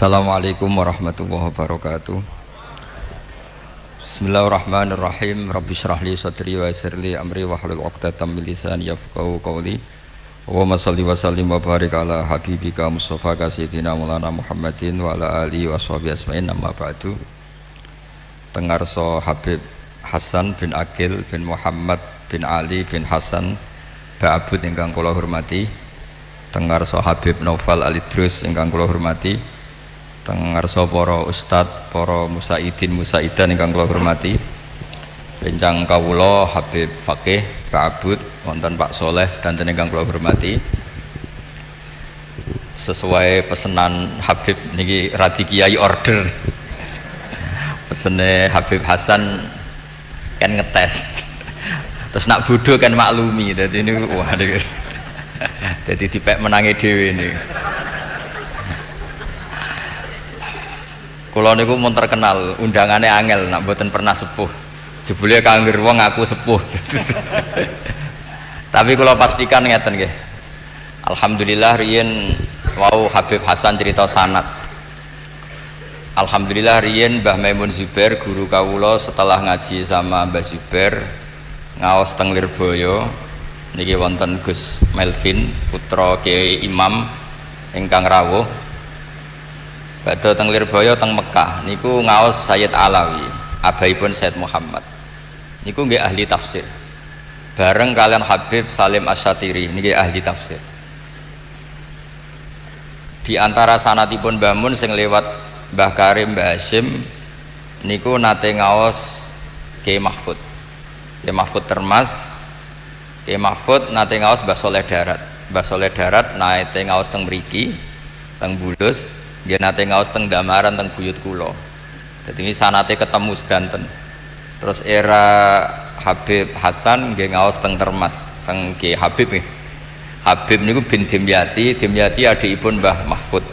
Assalamualaikum warahmatullahi wabarakatuh. Bismillahirrahmanirrahim. Rabbi shrah li sadri wa yassir li amri wahlul 'uqdatam min lisani yafqahu qawli. Allahumma shalli wa sallim wa barik ala habibika Mustafa sayyidina Maulana Muhammadin wa ala alihi wa sahbihi asma'in, amma ba'du. Tengarso Habib Hasan bin Aqil bin Muhammad bin Ali bin Hasan Ba'abud ingkang kula hormati. Tengarso Habib Naufal Alidrus ingkang kula hormati. Tengarso para ustad, para musaidin musaidan ingkang kula hormati. Rencang kawula Habib Fakih Ba'abud wonten Pak Soleh sedanten ingkang kula hormati. Sesuai pesanan Habib niki radi kiai order. Pesene Habib Hasan kan ngetes. Terus nak bodoh kan maklumi. Dadi niku wah jadi dipek menangi dhewe ini. Kula niku mun terkenal undangane angel nak mboten pernah sepuh. Jebule kangger wong aku sepuh. Tapi kula pastikan ngeten nggih. Alhamdulillah riyen wau Habib Hasan cerita sanad. Alhamdulillah riyen Mbah Maimun Zubair guru kawula setelah ngaji sama Mbah Zubair ngaos teng Lirboyo. Niki wonten Gus Melvin putra Kiai Imam ingkang rawuh. Badhe teng Lirboyo teng Mekah niku ngaos Sayyid Alawi, abaipun Sayyid Muhammad. Niku nggih ahli tafsir. Bareng kalian Habib Salim Asyatiri niki ahli tafsir. Di antara sanatipun Mbah Mun sing lewat Mbah Karim, Mbah Hashim niku nate ngaos Kiai Mahfud. Kiai Mahfud Termas. Kiai Mahfud nate ngaos Mbah Soleh Darat. Mbah Soleh Darat nate ngaos teng mriki, teng Bulus, nggih nate ngaos teng Damaran teng buyut kula. Dadi sanate ketemu sedanten. Terus era Habib Hasan nggih ngaos teng Termas, teng Kiai Habib nggih. Habib niku bin Dimyati, Dimyati adikipun Mbah Mahfud.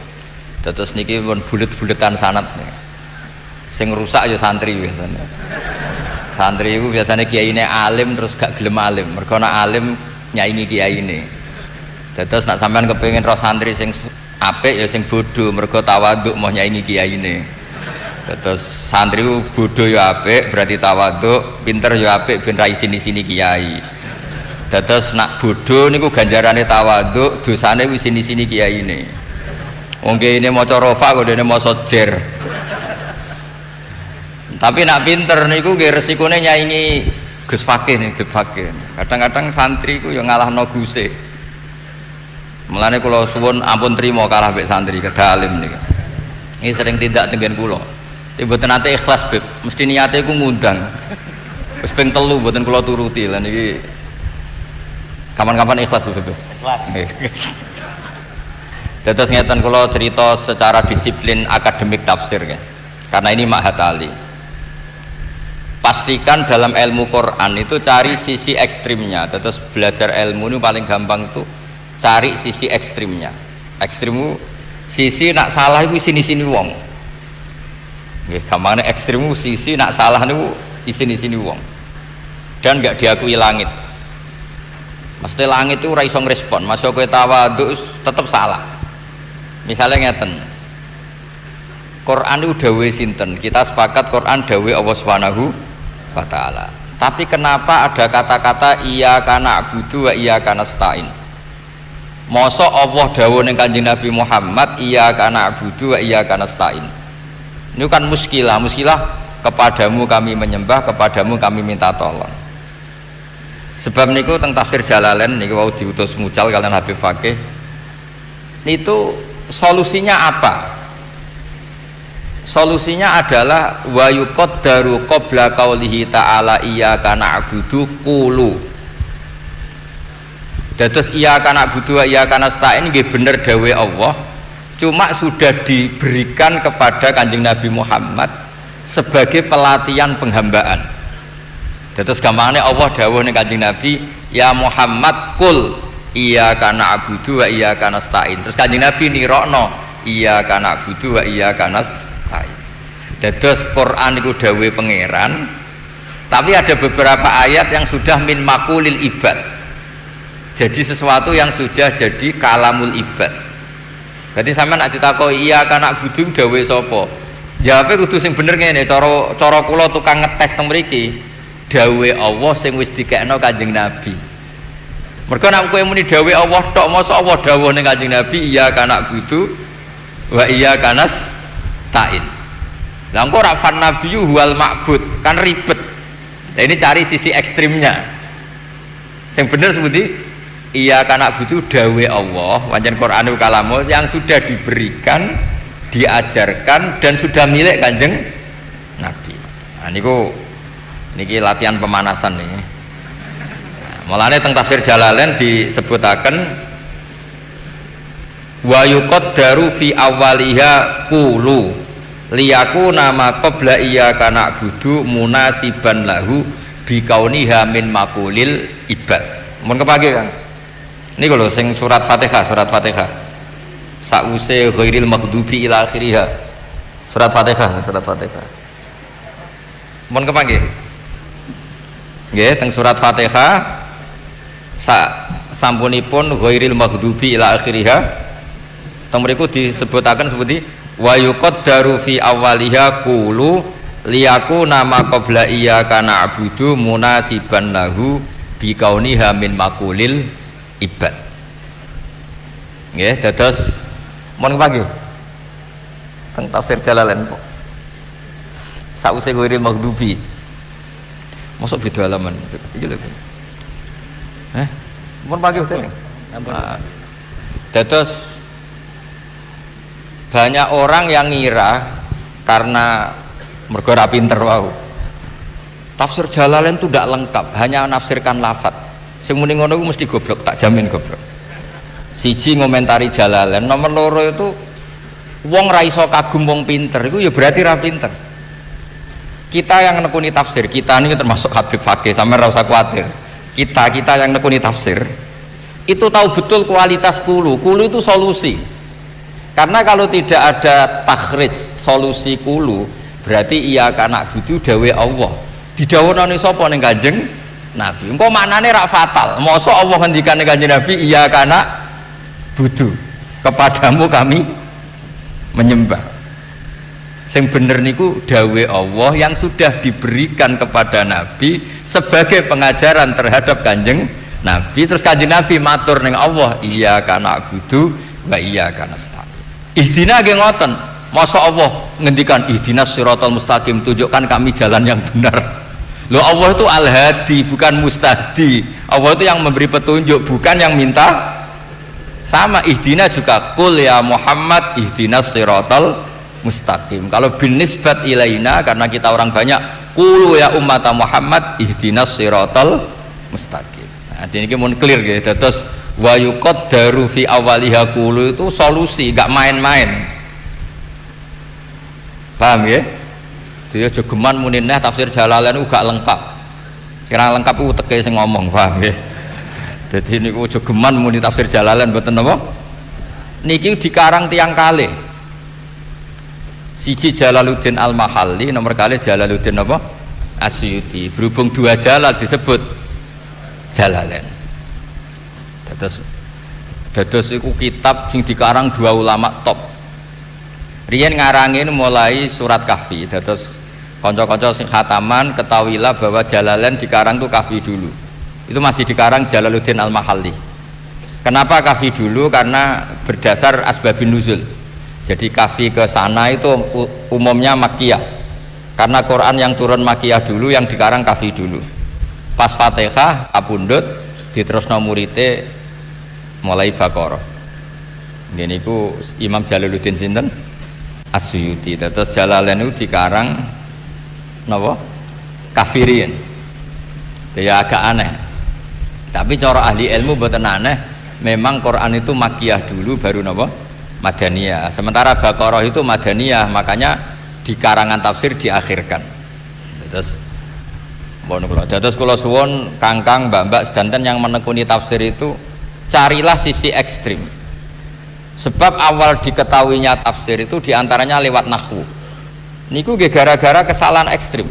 Terus niki pun bulet-buletan sanad. Sing rusak ya santri biasanya. Santri itu biasanya kiai ini alim terus gak gelem alim, mergo nak alim nyaingi kiai ini. Terus nak sampean kepengin roh santri sing apik ya sing bodoh, mergo tawaduk mau nyaingi kiai ini. Terus santri itu bodoh ya apik berarti tawaduk, pinter ya apik ben ra sini-sini kiai. Terus nak bodoh niku ganjarane tawaduk, dosane wis sini-sini kiai ini. Wong kiai ini maca rofa kok dene maca jer. Tapi nak pinter niku nggih resikone nyaingi Gus Fakih nih, Gus Fakih. Kadang-kadang santri ku yang ngalahno Guse. Mulane kula suwun ampun trima kalah mbek santri kedalim niki. Ini sering tindak tenggen kula. Mboten nate ikhlas, Beb. Mesti niate ku ngundang. Wis ping 3 mboten kula turuti. Lah niki kapan-kapan ikhlas, Beb. Ikhlas. Terus ngeten kula cerita secara disiplin akademik tafsir ya. Karena ini Ma'had Ali. Pastikan dalam ilmu Quran itu cari sisi ekstrimnya. Terus belajar ilmu ini paling gampang tuh cari sisi ekstrimnya. Ekstrimmu sisi nak salah itu sini-sini wong. Nggih, gampangnya ekstrimmu sisi nak salah niku sini-sini wong. Dan nggak diakui langit. Maksudnya langit itu ora iso ngrespon, masuk kowe tawadhu tetep salah. Misalnya ngeten. Quran itu dawe sinten? Kita sepakat Quran dawe Allah Subhanahu wa ta'ala. Tapi kenapa ada kata-kata iyyaka na'budu wa iyyaka nasta'in? Mosok Allah dawuh ning Kanjeng Nabi Muhammad iyyaka na'budu wa iyyaka nasta'in. Ini kan muskilah kepadamu kami menyembah, kepadamu kami minta tolong. Sebab niku teng tafsir Jalalain niku wau diutus mucal kalian Habib Fakih. Itu solusinya apa? Solusinya adalah wa yuqaddaru qabla qaulihi ta'ala iyyaka na'budu qulu. Dados iyyaka na'budu wa iyyaka nasta'in nggih bener dawe Allah, cuma sudah diberikan kepada Kanjeng Nabi Muhammad sebagai pelatihan penghambaan. Dados gampangane Allah dawuh ning Kanjeng Nabi, ya Muhammad qul iyyaka na'budu wa iyyaka nasta'in. Terus Kanjeng Nabi nirokno iyyaka na'budu wa iyyaka nasta'in. Dados Quran itu dawe pangeran, tapi ada beberapa ayat yang sudah min makulil ibad, jadi sesuatu yang sudah jadi kalamul ibad. Berarti sampean nek ditakoki iya kana budu dawuh sapa? Jawabe kudu sing bener ngene, cara kula tukang ngetes teng mriki. Dawuh Allah sing wis dikekno Kanjeng Nabi. Mergo nek kowe muni dawuh Allah tok, mosok Allah dawuh ning Kanjeng Nabi iya kana budu wa iya kanas ta'in. Lah engko ra fan nabiyyu wal ma'bud, kan ribet. Nah, ini cari sisi ekstrimnya. Yang bener seperti iya kana butuh dawe Allah, wajan Quranul kalamus yang sudah diberikan, diajarkan dan sudah milik Kanjeng Nabi. Nah niki latihan pemanasan nih. Nah, mulane teng tafsir Jalalain disebutaken wa yuqaddaru fi awwaliha qulu liyakuna ma qabla iyyaka na'budu munasiban lahu bi kauniha min maqulil ibad. Mun kepake Kang. Niku lho sing surat Fatihah sause ghairil maghdubi ila akhiriha. Surat Fatihah. Mun kepake. Nggih teng surat Fatihah sampunipun ghairil maghdubi ila akhiriha. Teng mriku disebutaken seperti wa yuqaddaru fi awwaliha qulu liyakuna ma qabla iyyaka na'budu munasiban lahu bi kauniha min maqulil ibad. Nggih dados mon pagi teng tafsir Jalalain kok sause ghairil maghdubi mosok beda halaman iki lho mon pagi hotel dados banyak orang yang ngira karena mergo ra pinter wau tafsir Jalalain itu tidak lengkap, hanya menafsirkan lafadz. Sing muni ngono ku mesti goblok, tak jamin goblok. Siji ngomentari Jalalain, nomor loro itu wong ra iso kagum wong pinter iku ya berarti ra pinter. Kita yang nekuni tafsir, kita ini termasuk Habib Fakih, sampe ra usah kuwatir. Kita yang nekuni tafsir itu tahu betul kualitas kulu itu solusi. Karena kalau tidak ada takhrij solusi kulu berarti iya kana budu dawe Allah didhawuhne sapa ning Kanjeng Nabi. Engko maknane rak fatal. Mosok Allah ngendikane Kanjeng Nabi iya kana budu kepadamu kami menyembah. Sing bener niku dawe Allah yang sudah diberikan kepada Nabi sebagai pengajaran terhadap Kanjeng Nabi. Terus Kanjeng Nabi matur ning Allah iya kana budu wa iya kana nasta'in. Ihdina ge ngoten, masa Allah ngendikan ihdinas siratal mustaqim, tunjukkan kami jalan yang benar. Loh Allah itu al-hadi bukan mustahdi. Allah itu yang memberi petunjuk bukan yang minta. Sama ihdina juga qul ya Muhammad ihdinas siratal mustaqim. Kalau bin nisbat ilaina karena kita orang banyak qulu ya umat Muhammad ihdinas siratal mustaqim. Nah, ini mun clear gitu. Terus wa yuqaddaru fi awwaliha qulu itu solusi, enggak main-main. Paham ya? Dia jogeman muni neh tafsir Jalalain gak lengkap. Kira lengkap ku teke sing ngomong, paham ya? Dadi niku jogeman muni tafsir Jalalain mboten napa? Niki dikarang tiang kalih. Siji Jalaluddin Al-Mahalli, nomor kalih Jalaluddin apa? Asyuti. Berhubung dua Jalal disebut Jalalain. Dados iku kitab sing dikarang dua ulama top. Riyen ngarangin mulai surat Kahfi. Dados kanca-kanca sing khataman ketahuilah bahwa Jalalain dikarang tuh Kahfi dulu. Itu masih dikarang Jalaluddin Al-Mahalli. Kenapa Kahfi dulu? Karena berdasar asbabun nuzul. Jadi Kahfi ke sana itu umumnya Makkiyah. Karena Quran yang turun Makkiyah dulu, yang dikarang Kahfi dulu. Pas Fatihah kapundhut diterusno murite mulai Baqarah. Ngene iku Imam Jalaluddin sinten? Asyuti. Terus Jalalain itu dikarang napa? Kafirin. Ya agak aneh. Tapi cara ahli ilmu mboten aneh, memang Quran itu Makkiyah dulu baru napa? Madaniyah. Sementara Baqarah itu Madaniyah, makanya di karangan tafsir diakhirkan. Terus Terus kula suwun Kangkang, Mbak-mbak sedanten yang menekuni tafsir itu carilah sisi ekstrim. Sebab awal diketahuinya tafsir itu diantaranya lewat nahwu. Niku gara-gara kesalahan ekstrim.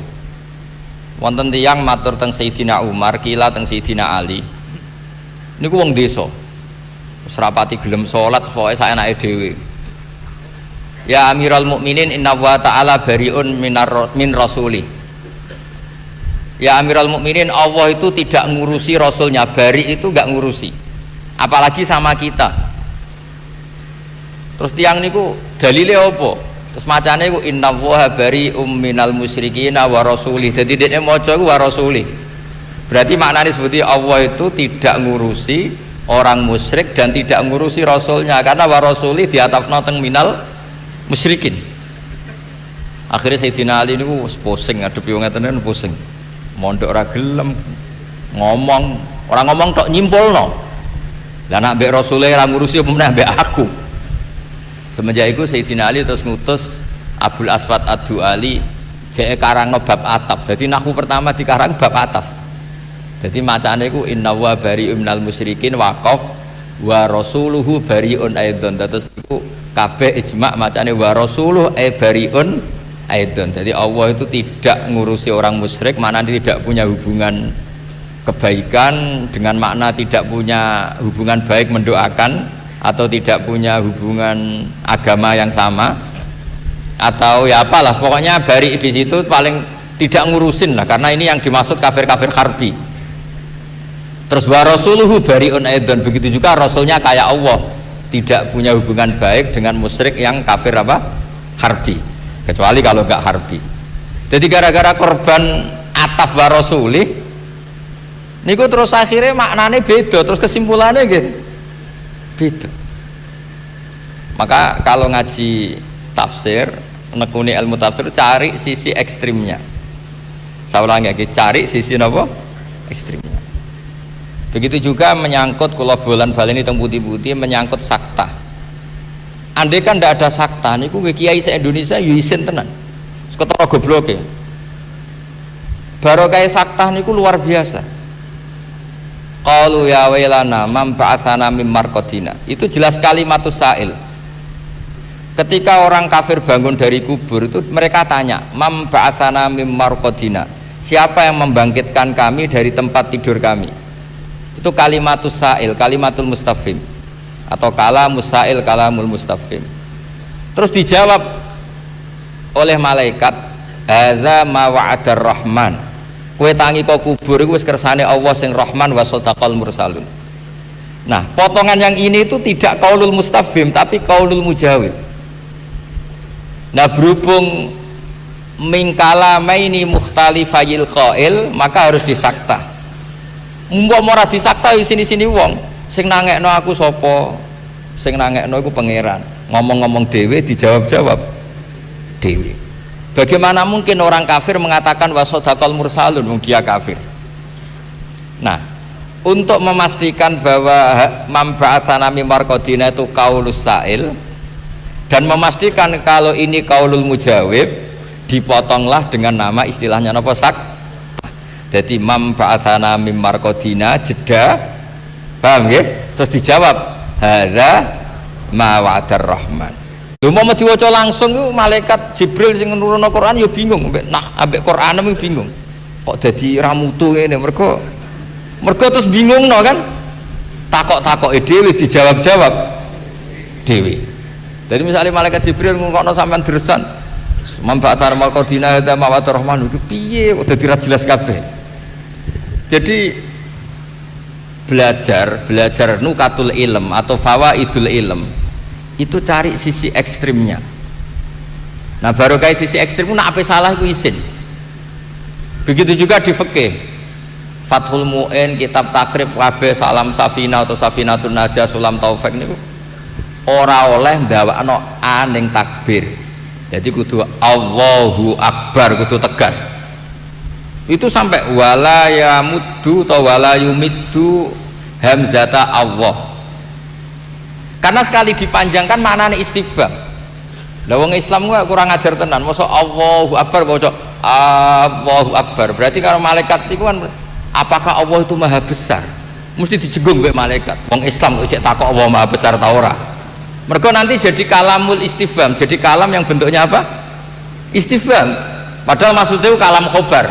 Wonten tiyang matur teng Sayyidina Umar, kila teng Sayyidina Ali. Niku wong desa. Wis rapati gelem salat pokoke saenake dhewe. Ya Amirul Mukminin inna wa ta'ala bariun min rasulih. Ya Amirul Mukminin, Allah itu tidak ngurusi rasulnya. Bari itu gak ngurusi, apalagi sama kita. Terus tiang niku dalile apa? Terus macane iku inna wa barium minal musyrikin wa rasulih. Jadi dekne maca iku wa rasulih. Berarti maknanya seperti Allah itu tidak ngurusi orang musyrik dan tidak ngurusi rasulnya, karena wa rasulih diatafna teng minal musyrikin. Akhirnya Sayyidina Ali niku pusing ngadepi wong ngeten pusing. Mondok ora gelem ngomong, orang ngomong tok nyimpulno. Lah nek mbek Rasulullah ora ngurusi apa meneh mbek aku. Semenjak itu Sayyidina Ali terus ngutus Abul Aswad Ad-Du'ali jeke karang bab ataf. Jadi nahwu pertama dikarang bab ataf. Jadi macane iku inna wa bari'un minal musyrikin waqaf wa rasuluhu bari'un aidon. Terus iku kabeh ijma' macane wa rasuluhu bari'un aidon. Jadi Allah itu tidak ngurusi orang musyrik, maknanya tidak punya hubungan kebaikan, dengan makna tidak punya hubungan baik mendoakan, atau tidak punya hubungan agama yang sama, atau ya apalah, pokoknya bari di situ paling tidak ngurusin lah, karena ini yang dimaksud kafir-kafir harbi. Terus wa rasuluhu bariun aidon, begitu juga rasulnya kayak Allah, tidak punya hubungan baik dengan musyrik yang kafir apa? Harbi, kecuali kalau enggak harbi. Jadi gara-gara korban ataf wa rasulih niku terus akhirnya maknanya beda, terus kesimpulannya gitu beda. Maka kalau ngaji tafsir, nekuni ilmu tafsir, cari sisi ekstrimnya. Saya ulangi lagi, cari sisi apa? Ekstrimnya. Begitu juga menyangkut kula bolan baleni teng putih-putih menyangkut sakta. Andai kan tidak ada sakta niku kiai se-Indonesia yo isin tenan. Seketara gobloke. Barokah sakta niku luar biasa. Qalu ya wailana man ba'atsana mim marqadina. Itu jelas kalimatus sa'il. Ketika orang kafir bangun dari kubur itu mereka tanya, man ba'atsana mim marqadina. Siapa yang membangkitkan kami dari tempat tidur kami? Itu kalimatus sa'il, kalimatul mustafhim, atau kalamus sa'il, kalamul mustafhim. Terus dijawab oleh malaikat, hadza ma wa'adar rahman. Kue tangi kau kubur itu wis kersane Allah sing Rahman wa sadaqal mursalun. Nah, potongan yang ini itu tidak qaulul mustafhim tapi qaulul mujawib. Nah, berhubung min kalamaini mukhtalifayil qail, maka harus disakta. Umpama ora disakta di sini-sini wong sing nangekno aku sapa? Sing nangekno iku pangeran. Ngomong-ngomong dhewe dijawab-jawab dhewe. Bagaimana mungkin orang kafir mengatakan wasodakol mursalun, dia kafir. Nah, untuk memastikan bahwa mamba'atsana mim marqadina itu qaulus sa'il, dan memastikan kalau ini qaulul mujawib, dipotonglah dengan nama istilahnya apa? Sak. Jadi mamba'atsana mim marqadina jeda, paham ya? Terus dijawab hadza ma wa'adar rahman. Lho mau diwaca langsung itu malaikat Jibril sing nurunno Quran ya bingung, ambek Quran itu bingung. Kok dadi ramutu ngene mergo terus bingung no kan? Takok-takoke dhewe dijawab-jawab dhewe. Jadi misalnya malaikat Jibril ngungkokno sampean dresan, "Mamba'atsana marqadina hadza mawadur rahman" iku piye kok dadi ra jelas kabeh. Jadi belajar nukatul ilm atau fawaidul ilm itu cari sisi ekstrimnya. Nah, baru kayak sisi ekstrim nak apa salah itu isin. Begitu juga di fikih, Fathul Mu'in, kitab takrib kabeh salam safina atau safinatun najah sulam taufik niku ora oleh ndawakno aning takbir. Jadi kudu Allahu Akbar, kudu tegas. Itu sampai wala yamuddu atau wala yumiddu hamzata Allah. Karena sekali dipanjangkan maknanya istifham. Lah wong Islam gua kurang ajar tenan. Mosok Allahu Akbar baca Allahu Akbar. Berarti kalau malaikat itu kan apakah Allah itu maha besar? Mesti dijenggung mbek malaikat. Wong Islam kok cek takok Allah maha besar ta ora? Mergo nanti jadi kalamul istifham, jadi kalam yang bentuknya apa? Istifham. Padahal maksudnya itu kalam khobar.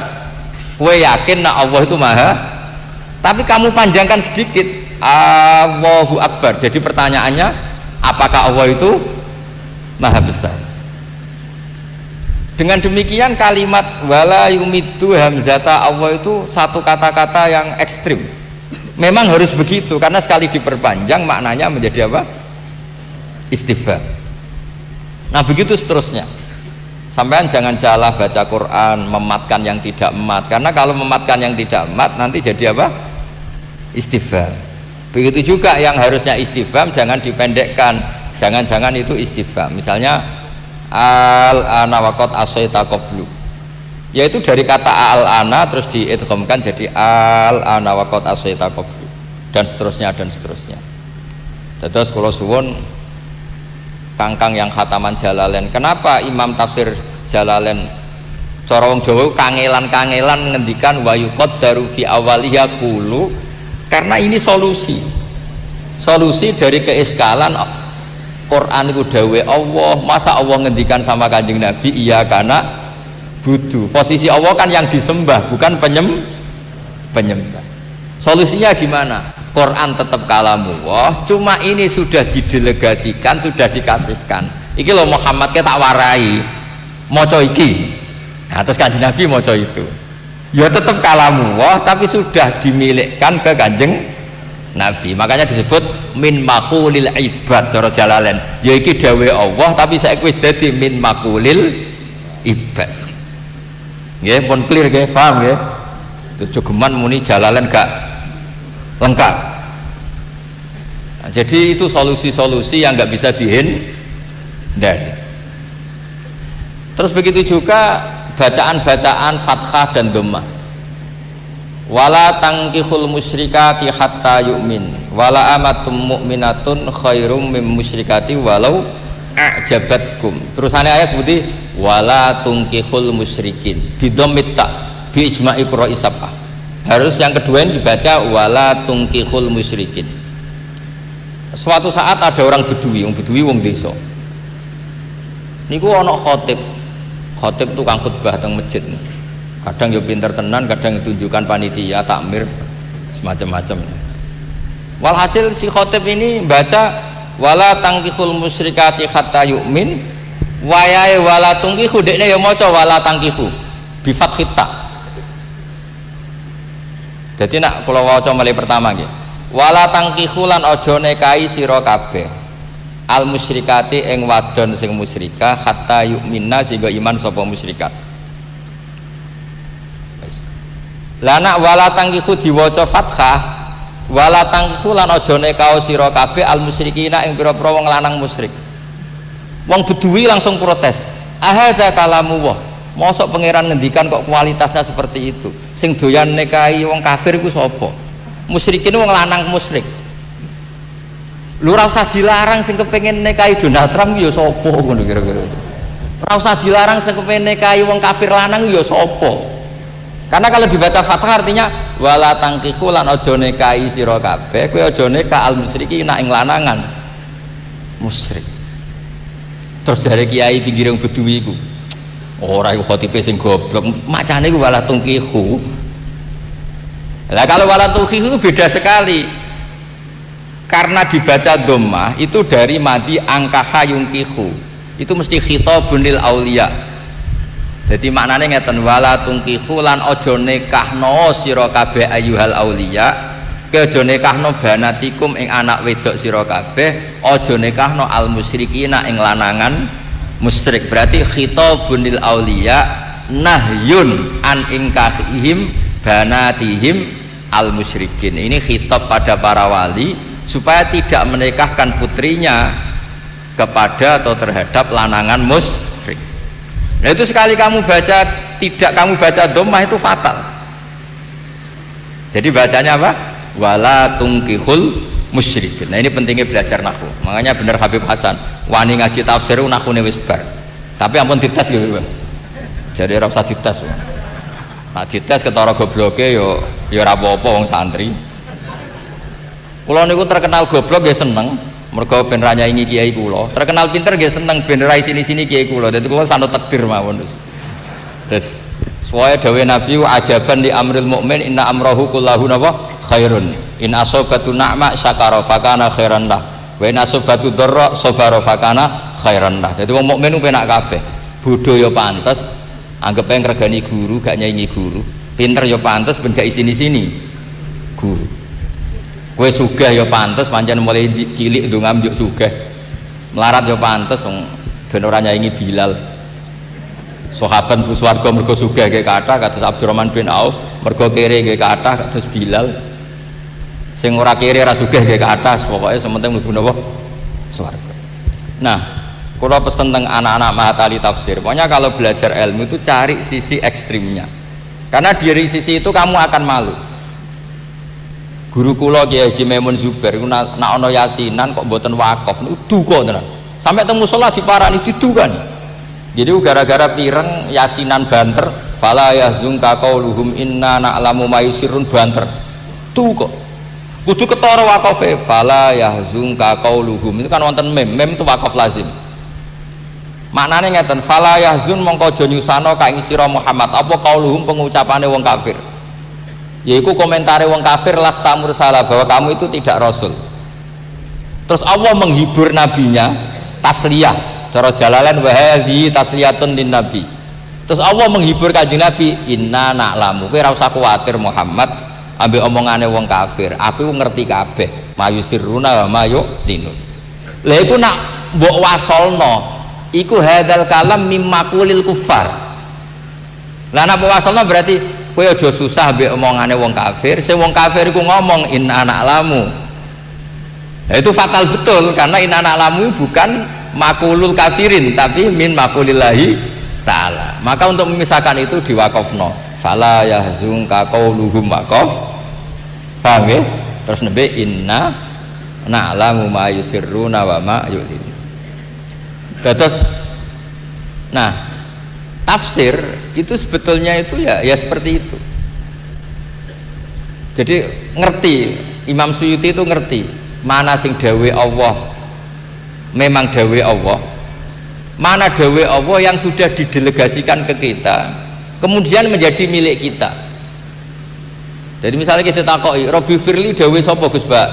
Kowe yakin nak Allah itu maha? Tapi kamu panjangkan sedikit Allahu Akbar. Jadi pertanyaannya, apakah Allah itu maha besar. Dengan demikian kalimat wala yumiddu hamzata Allah itu satu kata-kata yang ekstrim. Memang harus begitu karena sekali diperpanjang maknanya menjadi apa? Istifham. Nah begitu seterusnya. Sampean jangan salah baca Quran mematkan yang tidak emat, karena kalau mematkan yang tidak emat nanti jadi apa? Istifham. Begitu juga yang harusnya istifham jangan dipendekkan, jangan-jangan itu istifham. Misalnya al-ana waqad asaita qablu, yaitu dari kata al-ana terus diidghamkan jadi al-ana waqad asaita qablu, dan seterusnya dan seterusnya. Terus kula suwun kangkang yang khataman Jalalain, kenapa Imam tafsir Jalalain cara wong Jawa kangelan-kangelan ngendikan wa yuqaddaru fi awwaliha qulu, karena ini solusi dari keiskalan Quran itu dawe Allah. Masa Allah ngendikan sama Kanjeng Nabi iya karena budu, posisi Allah kan yang disembah bukan penyembah. Solusinya gimana? Quran tetap kalamullah, cuma ini sudah didelegasikan, sudah dikasihkan. Iki loh Muhammad kita tak warai moco iki, nah terus Kanjeng Nabi moco itu ya tetap kalamullah tapi sudah dimilikkan ke Kanjeng Nabi. Makanya disebut min makulil ibad cara Jalalain, ya iki dawe Allah tapi saya wis dadi min makulil ibad. Nggih pun clear nggih, paham nggih? Jogeman muni Jalalain gak lengkap. Nah, jadi itu solusi-solusi yang nggak bisa dihindari. Terus begitu juga bacaan-bacaan fathah dan dhammah. Wala tangkihul musyrikati hatta yu'min wala amatum mu'minatun khairum mim musyrikati walau a'jabatkum. Terusannya ayat seperti wala tungkihul musyrikin bidhammit ta bi isma'i qira'i sab'ah. Harus yang kedua ini dibaca wala tungkihul musyrikin. Suatu saat ada orang bedui wong desa niku ana khotib tukang khutbah teng masjid. Kadang yo pinter tenan, kadang tunjukkan panitia takmir semacam-macam. Walhasil si khotib ini baca wala tangkihul musyrikati hatta yu'min, wayahe wala tungkihu dekne ya maca wala tangkihu bi fathit ta. Dadi nak kula waca mulai pertama nggih. Wala tangkihu lan aja nekahi sira kabeh al musyrikati ing wadon sing musyrikah hatta yu'minna sehingga iman sapa musyrikat. Lana wala tangkihu diwaca fathah wala tangkihu lan aja nekao sira kabeh al musyrikina ing pira-pira wong lanang musyrik. Wong bedui langsung protes, ahadza kalamullah, mosok pangeran ngendikan kok kualitasnya seperti itu, sing doyan nekahi wong kafir iku sapa? Musyrikin wong lanang musyrik. Lu ora usah dilarang sing kepengin nekahi Donald Trump ya sapa ngono kira-kira itu. Ora usah dilarang sing kepengin nekahi wong kafir lanang ya sapa? Karena kalau dibaca fathah artinya wala tangkihu lan aja nekahi sira kabeh, kowe aja nekah al musyrikina ing lanangan musyrik. Terus dari kiai pinggir yang bedui iku ora iku khotibe sing goblok, macane iku wala tangkihu. Lah kalau wala tangkihu itu beda sekali. Karena dibaca dhammah itu dari madi angkaha yungkihu. Itu mesti khitabun lil auliya. Jadi maknanya ngeten wala tungkihu lan ojo nekahno sira kabeh ayyuhal auliya, ke ojo nekahno banatikum ing anak wedok sira kabeh, ojo nekahno al musyrikina ing lanangan musyrik. Berarti khitabun lil auliya nahyun an ingkahihim banatihim al musyrikin. Ini khitab pada para wali supaya tidak menikahkan putrinya kepada atau terhadap lanangan musyrik. Nah itu sekali kamu baca tidak kamu baca dhammah itu fatal. Jadi bacanya apa? Wala tungkihul musyrikin. Nah ini pentingnya belajar nahwu. Makanya bener Habib Hasan, wani ngaji tafsir nahwune wis bar. Tapi ampun dites gitu, Bang. Jadi ora usah dites. Nah dites ketara gobloke yo ora apa-apa wong santri. Kula niku terkenal goblok ya seneng. Mergo ben ra nyaingi kiai kula. Terkenal pinter nggih seneng ben ra sini-sini kiai kula. Dadi kula sanut takdir mawon terus. Terus suwaya dawuh Nabi ajaban li amril mukmin inna amrahu kullahu napa khairun. In asobatu na'ma syakara fakana khairan lah. Wa in asobatu dharra sabara fakana khairan nah. Jadi wong mukmin ku penak kabeh. Bodho ya pantes, anggap ae ngregani guru, gak nyaingi guru. Pinter ya pantes ben gak isini-sini guru. Kowe sugih ya pantes pancen mulai cilik ndongam yo sugih. Melarat ya pantes wong ben ora nyaingi Bilal. Sahabat mlebu swarga mergo sugih nggih kathah kados Abdurrahman bin Auf, mergo kere nggih kathah kados Bilal. Sing ora kere ora sugih nggih kathah, pokoke sementing mlebu napa swarga. Nah, kula pesen teng anak-anak Mahatali tafsir. Pokoknya kalau belajar ilmu itu cari sisi ekstrimnya. Karena dari sisi itu kamu akan malu. Guru kula Kiai Haji Maimun Zubair iku nak ana yasinan kok mboten wakaf niku duka tenan. Sampai teng musala diparani didukani. Jadi gara-gara pireng yasinan banter, fala yahzunka qauluhum inna na'lamu ma yusirrun banter. Tuh kok. Kudu ketara waqafe, fala yahzunka qauluhum. Itu kan wonten mem itu waqaf lazim. Maknane ngeten, fala yahzun mongko aja nyusano ka ing sira Muhammad apa qauluhum pengucapane wong kafir. Yaiku komentare wong kafir lastamur salah bahwa kamu itu tidak rasul. Terus Allah menghibur nabinya tasliyah. Cara Jalalain wa hadhi tasliyatun lin nabi. Terus Allah menghibur Kanjeng Nabi, inna na'lamu. Kowe ora usah kuwatir Muhammad ambek omongane wong kafir. Aku ngerti kabeh. Mayusirruna wa mayu'linun. Lha iku nak mbok wasolno, iku hadzal kalam mimma qulil kufar. Lah nek wasolno berarti kowe aja susah ambek omongane wong kafir. Sing wong kafir iku ngomong inna na'lamu. Nah, itu fatal betul karena inna na'lamu bukan makulul kafirin tapi min makulillahi ta'ala. Maka untuk memisahkan itu diwakafno fala yahzunka qauluhum waqaf. Paham ya? Terus nembe inna na'lamu ma yusirruna wa ma yu'lin. Terus nah tafsir itu sebetulnya itu ya seperti itu. Jadi ngerti, Imam Suyuti itu ngerti mana sing dawe Allah memang dawe Allah, mana dawe Allah yang sudah didelegasikan ke kita kemudian menjadi milik kita. Jadi misalnya kita takoki Robbi Firli dawe sapa Gus Pak?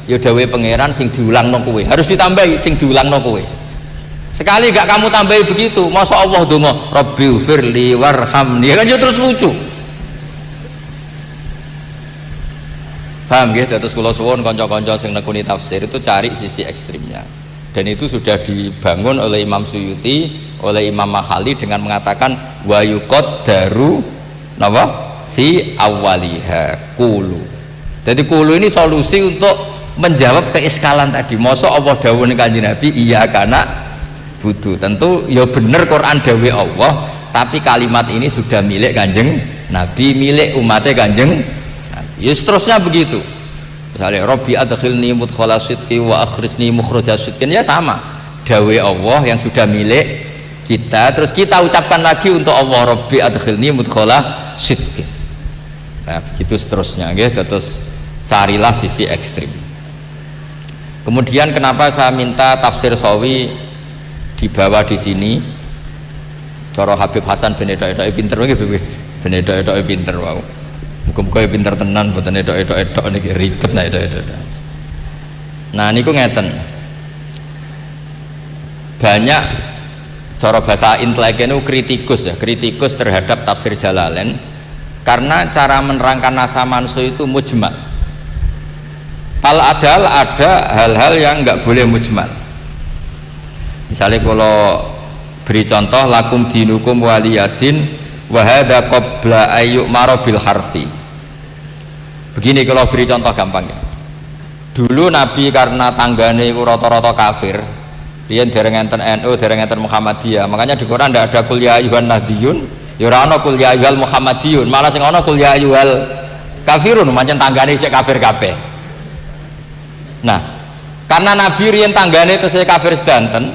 Ya dawe pangeran sing diulang nang kowe, harus ditambahi sing diulang nang kowe. Sekali gak kamu tambahi begitu, masa Allah donga Robbi Firli warhamni, ya kan terus lucu. Paham nggih? Terus kula suwun kanca-kanca sing nekuni tafsir itu cari sisi ekstrimnya. Dan itu sudah dibangun oleh Imam Suyuti, oleh Imam Makhali dengan mengatakan wa yuqaddaru napa fi awwaliha qulu. Jadi qulu ini solusi untuk menjawab keiskalan tadi. Masa Allah dawuh Kanjeng Nabi iya kana butuh. Tentu ya bener Quran dawuh Allah, tapi kalimat ini sudah milik Kanjeng Nabi, milik umatnya Kanjeng Nabi. Ya seterusnya begitu. Misalnya Rabbi adkhilni mudkhala sidqi wa akhrisni mukhraja sidqin, ya sama dawe Allah yang sudah milik kita terus kita ucapkan lagi untuk Allah Rabbi adkhilni mudkhala sidqin. Nah begitu seterusnya gitu. Terus carilah sisi ekstrim. Kemudian kenapa saya minta tafsir Sawi dibawa di sini? Cara Habib Hasan ben edok-edok pinter nggih ben edok-edok pinter wau. Muga-muga pinter tenan mboten edok-edok niki ribet nah edok-edok. Nah niku ngeten. Banyak cara bahasa intelektual itu kritikus ya, kritikus terhadap tafsir Jalalain karena cara menerangkan nasa mansu itu mujmal. Padahal ada hal-hal yang nggak boleh mujmal. Misalnya kalau beri contoh lakum dinukum waliyadin wa hadza qabla ayyuk marobil harfi. Begini kalau beri contoh gampang ya. Dulu Nabi karena tanggane iku rata-rata kafir, riyen dereng enten NU, dereng enten Muhammadiyah. Makanya di Quran ndak ada kul ya ayyuhan nahdiyun, ya ora ana kul ya ayyuhal Muhammadiyun, malah sing ana kul ya ayyuhal kafirun, pancen tanggane cek kafir kabeh. Nah, karena Nabi riyen tanggane tesih kafir sedanten,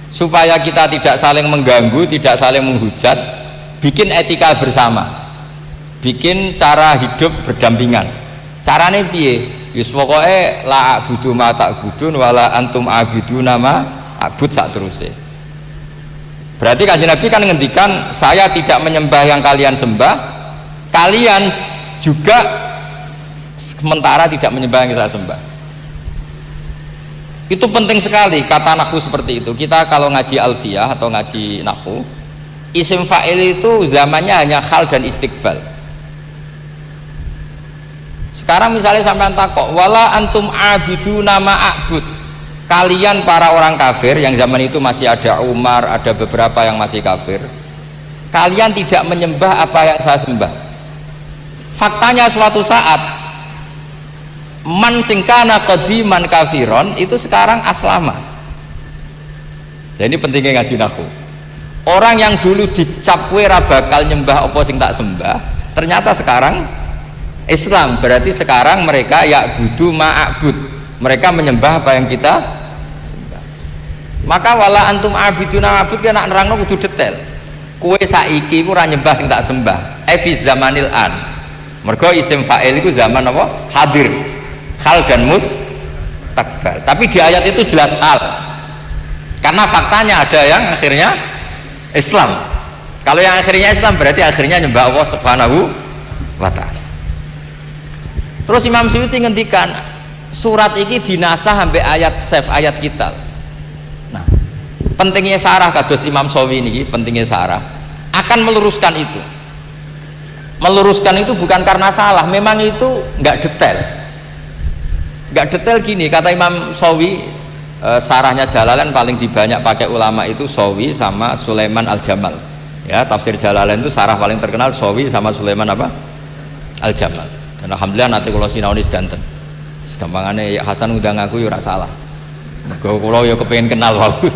supaya kita tidak saling mengganggu, tidak saling menghujat, bikin etika bersama. Bikin cara hidup berdampingan. Carane piye? Wis pokoke la abudu ma ta'budun wala antum abiduna ma abud sak teruse. Berarti Kanjeng Nabi kan ngendikan saya tidak menyembah yang kalian sembah, kalian juga sementara tidak menyembah yang saya sembah. Itu penting sekali kata nahwu seperti itu. Kita kalau ngaji alfiyah atau ngaji nahwu, isim fa'il itu zamannya hanya hal dan istiqbal. Sekarang misalnya sampai takok wala antum abiduna ma'abud, kalian para orang kafir yang zaman itu masih ada Umar, ada beberapa yang masih kafir, kalian tidak menyembah apa yang saya sembah. Faktanya suatu saat man singkana qadiman kafiron itu sekarang aslama. Dan ini pentingnya ngaji nahwu. Orang yang dulu dicap kowe ra bakal nyembah apa sing tak sembah, ternyata sekarang Islam. Berarti sekarang mereka ya'budu ma'abud, mereka menyembah apa yang kita sembah. Maka wala antum abiduna ma'abud kan nak nerangno kudu detail. Kowe saiki ku ora nyembah sing tak sembah. Fi zamanil an. Mergo isim fa'il iku zaman apa? Hadir. Hal dan mustaqbal. Tapi di ayat itu jelas hal. Karena faktanya ada yang akhirnya Islam. Kalau yang akhirnya Islam berarti akhirnya nyembah Allah Subhanahu wa ta'ala. Terus Imam Suyuti ngendikan surat ini dinasah sampai ayat save ayat kita. Nah, pentingnya sarah kados Imam Sawi ini, pentingnya sarah akan meluruskan itu. Meluruskan itu bukan karena salah, memang itu nggak detail. Nggak detail gini kata Imam Sawi, sarahnya Jalalain paling dibanyak pakai ulama itu Sawi sama Sulaiman Al-Jamal. Ya, tafsir Jalalain itu sarah paling terkenal Sawi sama Sulaiman apa? Al-Jamal. Dan alhamdulillah nanti kalau sinaunis danten segampangannya ya Hasan undang aku ya ora salah. Mergo kula ya kepengin kenal wae.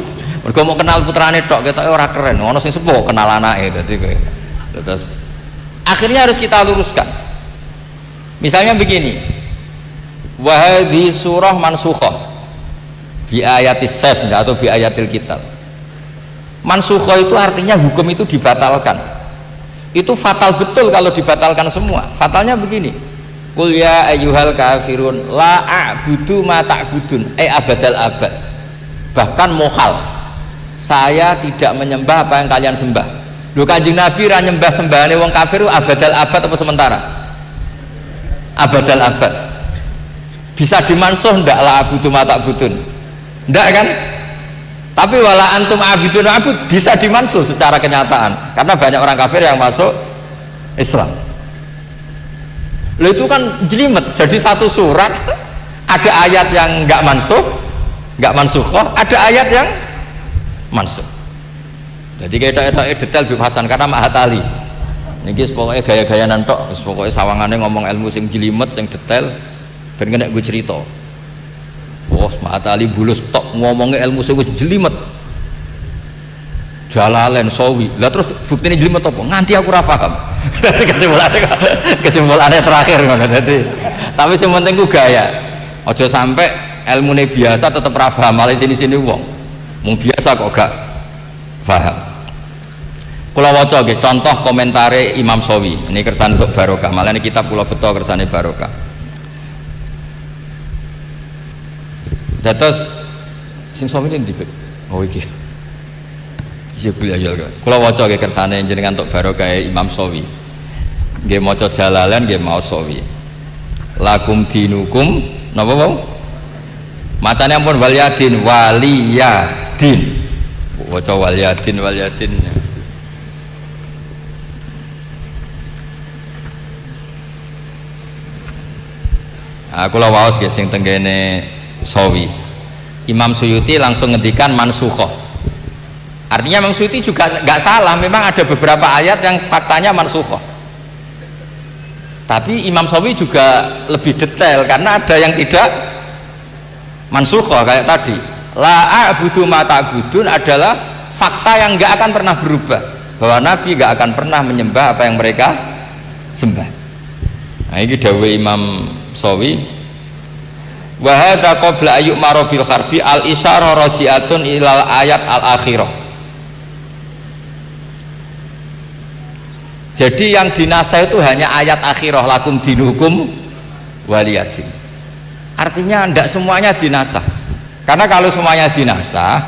Mergo mau kenal putrane tok ketok ora keren, ono sing sepuh kenal anake dadi kowe. Terus akhirnya harus kita luruskan. Misalnya begini. Wa hadhi surah mansukhah bi ayatis saif atau bi ayatil kitab. Mansukhah itu artinya hukum itu dibatalkan. Itu fatal betul kalau dibatalkan semua. Fatalnya begini. Qul ya ayyuhal kafirun la a'budu ma ta'budun abadal abad. Bahkan mohal. Saya tidak menyembah apa yang kalian sembah. Lho Kanjeng Nabi ra nyembah sembahane wong kafir abadal abad apa sementara? Abadal abad. Bisa dimansuh ndak la a'budu ma ta'budun? Ndak kan? Tapi wala antum abidun abud bisa dimansuh secara kenyataan karena banyak orang kafir yang masuk Islam. Lalu itu kan jelimet, jadi satu surat ada ayat yang nggak mansuh, nggak mansukhah, ada ayat yang mansuh. Jadi kita detail bibasan karena Mahat Ali. Niki pokoknya gaya-gaya nantok, pokoknya sawangannya ngomong ilmu sing jelimet, sing detail, ben kena gue cerita. Bos Mahat Ali bulus tok ngomongnya ilmu sing jelimet. Jalalain Sawi. Lah terus buktine jelimet apa? Nganti aku ora paham. kesimpulannya terakhir ngono dadi. Tapi sing penting ku gaya. Aja sampai ilmune biasa tetep ra paham, malah sini-sini wong. Mung biasa kok gak paham. Kula waca nggih contoh komentare Imam Sawi. Ini kersane untuk barokah. Malah ini kitab kula beto kersane barokah. Dados sing Sawi ini ndibet. Oh iki. Iya kuliah juga. Kula waca nggih kersane jenengan untuk barokah Imam Sawi. Nggih maca Jalalain nggih mau Sawi. Lakum dinukum napa wae? Macane ampun waliyadin waliyadin. Waca waliyadin waliyadin. Kula waos nggih sing tenggene Sawi. Imam Suyuti langsung ngendikan mansukhah. Artinya Imam Suyuti juga nggak salah, memang ada beberapa ayat yang faktanya mansukhah. Tapi Imam Sawi juga lebih detail karena ada yang tidak mansukhah kayak tadi. La a'budu ma ta'budun adalah fakta yang nggak akan pernah berubah, bahwa Nabi nggak akan pernah menyembah apa yang mereka sembah. Nah ini dawuh Imam Sawi. Wa hadza qabla ayyuk marobil harbi al isyarah raji'atun ilal ayat al akhirah. Jadi yang dinasah itu hanya ayat akhirah lakum dinukum waliyadin. Artinya tidak semuanya dinasah. Karena kalau semuanya dinasah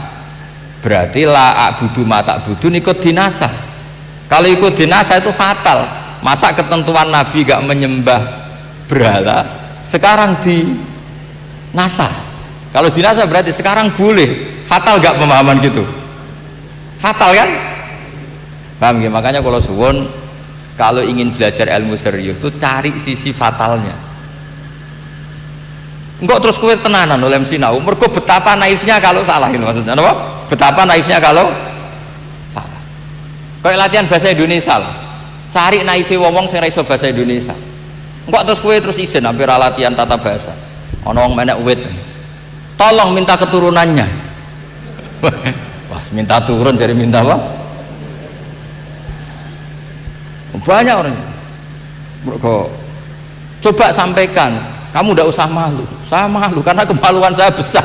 berarti la a'budu ma ta'budun ikut dinasah. Kalau ikut dinasah itu fatal. Masa ketentuan Nabi gak menyembah berhala sekarang dinasah. Kalau dinasa berarti sekarang boleh. Fatal gak pemahaman gitu? Fatal kan? Paham ya? Makanya kalau suwun, kalau ingin belajar ilmu serius tuh cari sisi fatalnya. Enggak terus kue tenanan oleh sinau. Mergo betapa naifnya kalau salah itu maksudnya. Apa? Betapa naifnya kalau salah. Kayak latihan bahasa Indonesia lah. Cari naifnya wong sing ra iso bahasa Indonesia. Enggak terus kue terus izin hampir latihan tata bahasa. Ono wong menek wit. Tolong minta keturunannya. Wah, minta turun jadi minta apa? Banyak orang. Mereka coba sampaikan, kamu tidak usah malu. Saya malu karena kemaluan saya besar.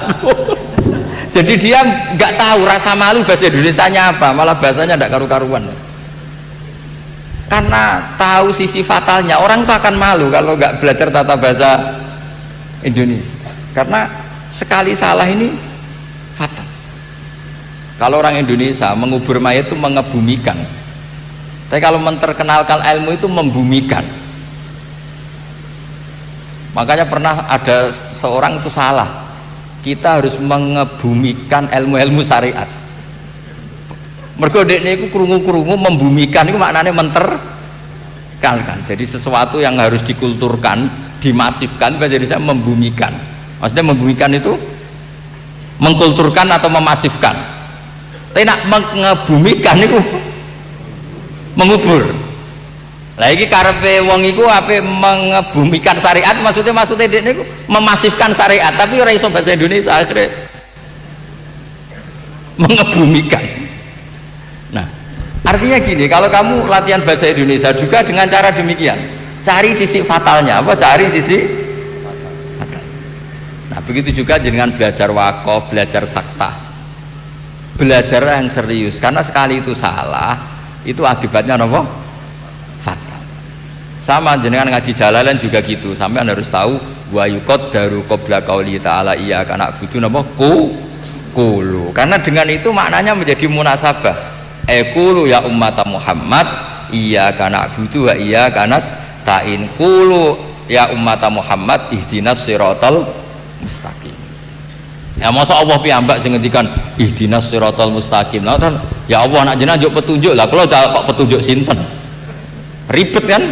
Jadi dia nggak tahu rasa malu bahasa Indonesianya apa, malah bahasanya tidak karu-karuan. Karena tahu sisi fatalnya, orang itu akan malu kalau nggak belajar tata bahasa Indonesia. Karena sekali salah ini fatal. Kalau orang Indonesia mengubur mayat itu mengebumikan, tapi kalau menterkenalkan ilmu itu membumikan. Makanya pernah ada seorang itu salah, kita harus mengebumikan ilmu-ilmu syariat. Mergo dekne iku krungu-krungu membumikan itu maknanya menterkenalkan. Jadi sesuatu yang harus dikulturkan, dimasifkan, bahasa Indonesia membumikan. Maksudnya membumikan itu mengkulturkan atau memasifkan. Tapi nak mengebumikan itu mengubur. Lah iki karepe wong iku ape mengebumikan syariat, maksudnya dia niku memasifkan syariat, tapi ora iso bahasa Indonesia akhirnya mengebumikan. Nah, artinya gini, kalau kamu latihan bahasa Indonesia juga dengan cara demikian, cari sisi fatalnya, apa? Cari sisi fatal. Nah, begitu juga dengan belajar wakaf, belajar saktah. Belajar yang serius, karena sekali itu salah itu akibatnya apa? Fatal. Sama jenengan ngaji Jalalain juga gitu, sampean harus tahu wa yuqaddaru qabla qauli ta'ala iyyaka na'budu napa qulu. Karena dengan itu maknanya menjadi munasabah. Qulu ya ummata Muhammad iyyaka na'budu wa iyyaka nasta'in. Qulu ya ummata Muhammad ihdinas siratal mustaqim. Ya masa Allah piyambak sing ngendikan ihdinas siratal mustaqim. Lah kan ya Allah nak jenengan njuk petunjuk lah, kula kok petunjuk sinten? Ribet kan?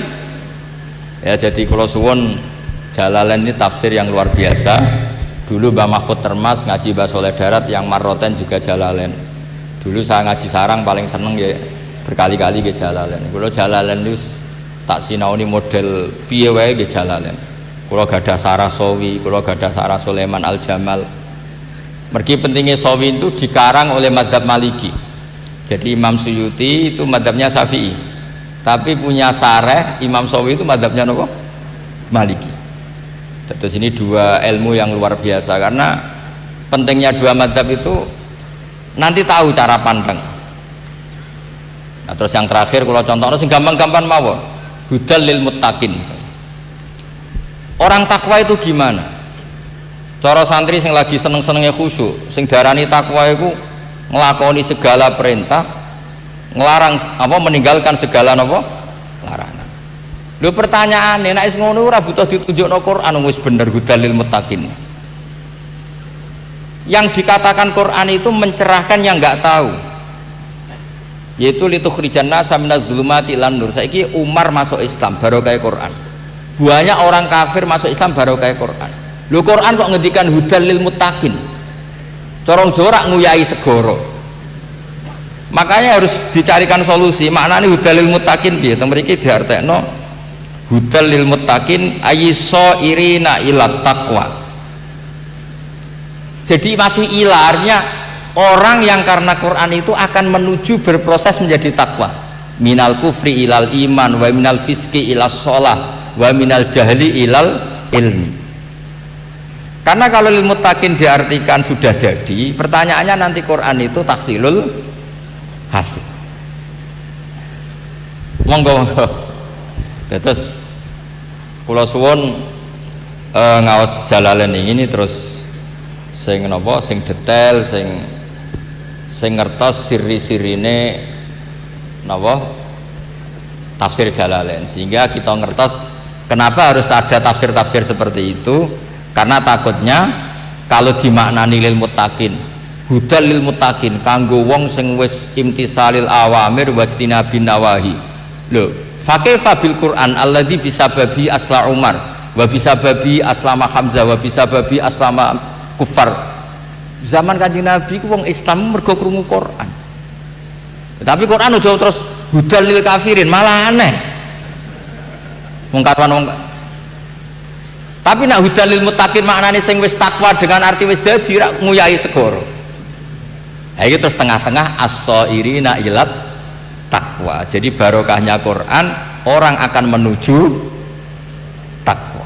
Ya jadi kula suwun Jalalain ini tafsir yang luar biasa. Dulu Mbah Mahfud Termas ngaji Mbah Soleh Darat yang Marroten juga Jalalain. Dulu saya ngaji sarang paling seneng ya berkali-kali ke Jalalain. Kula Jalalain itu tak sinaoni model piye wae nggih Jalalain. Kula gadah Sarah Sawi, kula gadah Sarah Sulaiman Al Jamal. Mergi pentingnya sawi itu dikarang oleh madzhab Maliki. Jadi Imam Suyuti itu madzhabnya Syafi'i, tapi punya sareh Imam Sawi itu madzhabnya apa? Maliki. Terus ini dua ilmu yang luar biasa, karena pentingnya dua madzhab itu nanti tahu cara pandang. Nah, terus yang terakhir kalau contohnya sing gampang-gampang mawon, hudal lil muttaqin. Orang takwa itu gimana? Cara santri sing lagi seneng-senengnya khusyuk, sing darani takwa itu ngelakoni segala perintah, ngelarang apa, meninggalkan segala apa larangan. Lho pertanyaane nek wis ngono ora butuh ditunjukno Quran, wis bener hudalil muttaqin. Yang dikatakan Quran itu mencerahkan yang nggak tahu, yaitu litukhrijan nasa minadz zulumati ilan nur. Saiki Umar masuk Islam barokah Quran, banyak orang kafir masuk Islam barokah Quran. Lho Quran kok ngendikan hudal lil muttaqin, corong jorak nguyai segoro. Makanya harus dicarikan solusi. Maknanya hudal lil muttaqin piye? Teng mriki diartekno hudal lil muttaqin ayyiso irina ilat taqwa. Jadi masih ilarnya orang yang karena Quran itu akan menuju berproses menjadi takwa. Minal kufri ilal iman, wa minal fiski ilas sholah, wa minal jahli ilal ilmi. Karena kalau ilmu takin diartikan sudah jadi, pertanyaannya nanti Quran itu taksilul hasil. Monggo. Terus kula suwun ngaos Jalalain ini terus sing napa, sing detail, sing ngertos siri-sirine napa tafsir Jalalain, sehingga kita ngertos kenapa harus ada tafsir-tafsir seperti itu. Karena takutnya kalau dimaknani lil muttaqin, hudal lil muttaqin kanggo wong sing wis imtisalil awamir wajtinabin nawahi. Lho, fakaifa bil Quran alladzi bisababi asla Umar wa bisababi aslama Hamzah wa bisababi aslama kufar. Zaman Kanjeng Nabi ku wong Islam mergo krungu Quran. Tapi Quran udah terus hudal lil kafirin, malah aneh. Wong kawan wong. Tapi nak hudal lil muttaqin maknane sing wis takwa dengan arti wis dadi ra nguyai segoro. Ha iki terus tengah-tengah as-sairina ilat takwa. Jadi barokahnya Quran orang akan menuju takwa.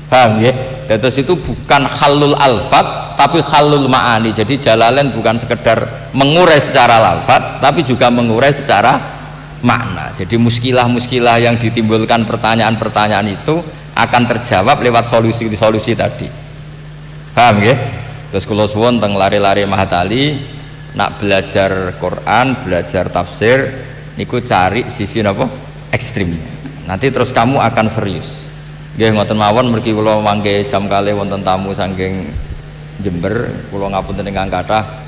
Paham ya? Terus itu bukan halul alfat tapi halul ma'ani. Jadi Jalalain bukan sekedar mengurai secara lafaz tapi juga mengurai secara makna. Jadi muskilah-muskilah yang ditimbulkan pertanyaan-pertanyaan itu akan terjawab lewat solusi-solusi tadi. Paham ya? Terus kalau suwun teng lari-lari Mahatali nak belajar Quran, belajar tafsir niku cari sisi napa ekstrimnya. Nanti terus kamu akan serius. Nggih ngoten mawon mergi kula mangke jam kalih wonten tamu saking Jember, kula ngapunten ingkang kathah.